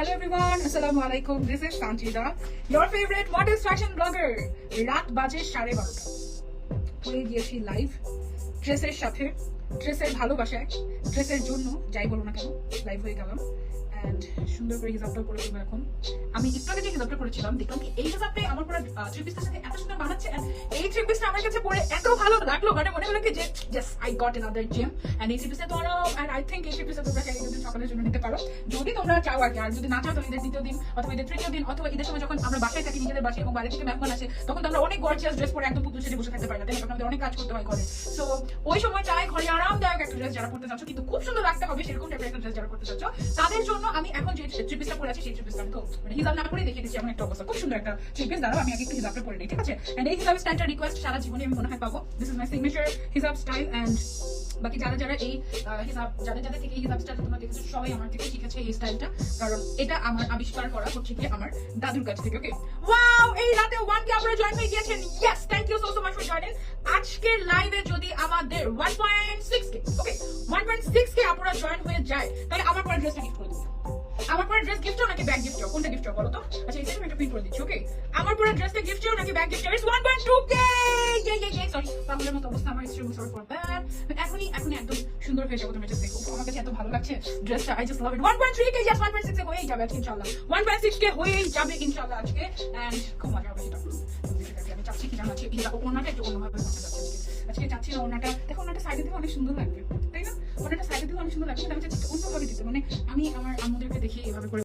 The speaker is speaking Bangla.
Hello everyone, Assalamu alaikum. This is Sanjida, your favorite modest fashion blogger. রাত বাজে 12:30 হয়ে গিয়েছি লাইভ ড্রেসের সাথে, ড্রেসের ভালোবাসায়, ড্রেসের জন্য যাই বলো না কেন লাইভ হয়ে গেলাম। এন্ড সুন্দর করে হিজাবটা করে দেবো এখন। আমি একটু আগে যে হিজাবটা করেছিলাম দেখলাম কি এই হিজাবটাই আমার পুরো থ্রি পিসটার সাথে এত সুন্দর মানাচ্ছে। এই থ্রি পিসটা আমার কাছে পরে এত ভালো লাগলো, মানে মনে হলো কি যে yes I got another gem। And এই থ্রি পিসটা তোমরা এন্ড আই থিংক এই থ্রি পিসটা তোমরা চাইলে যদি সকালের জন্য নিতে পারো, যদি তোমরা চাও আর কি। আর যদি না চাও তো ঈদের দ্বিতীয় দিন অথবা ঈদের তৃতীয় দিন অথবা ঈদের সময় যখন আমরা বাসায় থাকি, নিজেদের বাসায় এবং বাইরে থেকে মেহমান আসে, তখন তো আমরা অনেক গর্জিয়াস ড্রেস পরে একদম পুতুল সেজে বসে থাকতে পারি না, তাই না? আমাদের অনেক কাজ করতে হয় ঘরে। সো ওই সময় চাই ঘরে আরামদায়ক একটা ড্রেস যারা পড়তে চাচ্ছ কিন্তু খুব সুন্দর লাগতে হবে সেরকম টাইপের একটা ড্রেস যারা পড়তে চাচ্ছ, তাদের জন্য আমি এখন যে থ্রি পিসটা পরে আছি সেই থ্রি পিসটা আমি তো মানে হিজাব না পরে দেখিয়ে দিচ্ছি এমন একটা অবস্থা। খুব সুন্দর একটা থ্রি পিস। দাঁড়াও আমি আগে একটু হিজাবটা পরে নিই, ঠিক আছে? এন্ড এই হিজাব স্টাইলটা রিকোয়েস্ট সারা জীবনে আমি মনে হয় পাবো। দিস ইজ মাই সিগনেচার হিজাব স্টাইল। এন্ড বাকি যারা এই হিজাব যাদের থেকে এই হিজাব স্টাইলটা তোমরা দেখেছো সবাই আমার থেকে শিখেছে এই স্টাইলটা, কারণ এটা আমার আবিষ্কার করা হচ্ছে কি আমার দাদুর কাছ থেকে। ওকে, ওয়াও, এই রাতে 1K আপনারা জয়েন হয়ে গিয়েছেন। Yes, thank you so much for joining. আজকের লাইভে যদি আমাদের 1.6K, ওকে 1.6K আপনারা জয়েন হয়ে যায় তাহলে আমার পরে ড্রেসটা গিফট করে দিন। আমার পরে ড্রেস গিফট নাকি ব্যাগ গিফট, কোনটা গিফট বলো তো? আচ্ছা এই সেটা একটা পিন করে দিচ্ছি। ওকে, আমার পরে ড্রেসটা গিফট নাকি bag gift? It's 1.2K। Sorry, পাগলের মতো অবস্থা আমার। Extremely sorry for that. এখনই একদম সুন্দর হয়ে যাবো। তুমি জাস্ট দেখো, আমার কাছে এত ভালো লাগছে ড্রেসটা। I just love it. 1.3K, yes 1.6K হয়েই যাবে আজকে ইনশাআল্লাহ। 1.6K হয়েই যাবে ইনশাআল্লাহ আজকে। এন্ড খুব মজা হবে সেটা। আমি চাচ্ছি কি জানো, এটা ওনাটা একটু অন্যভাবে করতে যাচ্ছে আজকে চাচ্ছি না ওনাটা। দেখো ওনাটা সাইডে দিলে অনেক সুন্দর লাগবে, তাই না? ওনাটা সাইডে দিলে অনেক সুন্দর লাগবে, আমি চাচ্ছি অন্যভাবে দিতে। মানে আমি আমার আম্মুদেরকে দেখি এভাবে করে